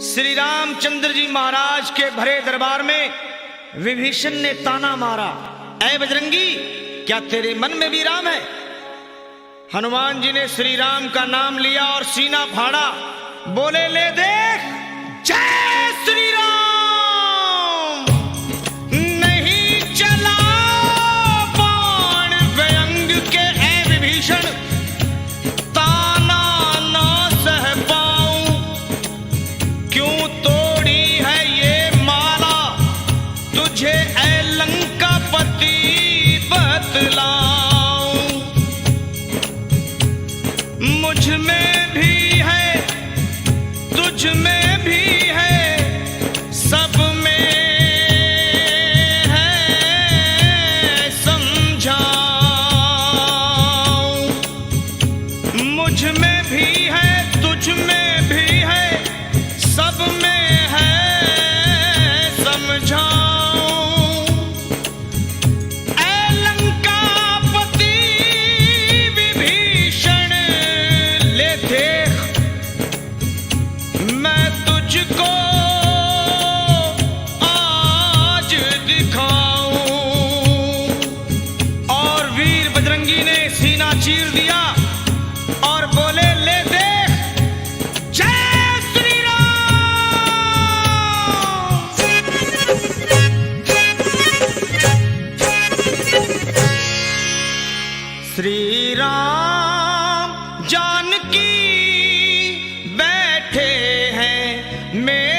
श्री रामचंद्र जी महाराज के भरे दरबार में विभीषण ने ताना मारा, ऐ बजरंगी, क्या तेरे मन में भी राम है? हनुमान जी ने श्री राम का नाम लिया और सीना फाड़ा, बोले, ले देख, जय श्री राम। नहीं चला बाण व्यंग के, ऐ विभीषण, ताना ना सह पाऊं। क्यों तोड़ी है ये माला, तुझे ऐ लंकापति बतलाऊं। मुझ में भी है, तुझ में भी है, सब में है, समझाऊं। मुझ में भी है, तुझ में भी है, सब में है, समझाऊं। ऐ लंकापति विभीषण, ले देख, मैं तुझको आज दिखाऊं। और वीर बजरंगी ने सीना चीर दिया और बोले, ले देख, जय श्री राम। श्री राम जानकी बैठे हैं मेरे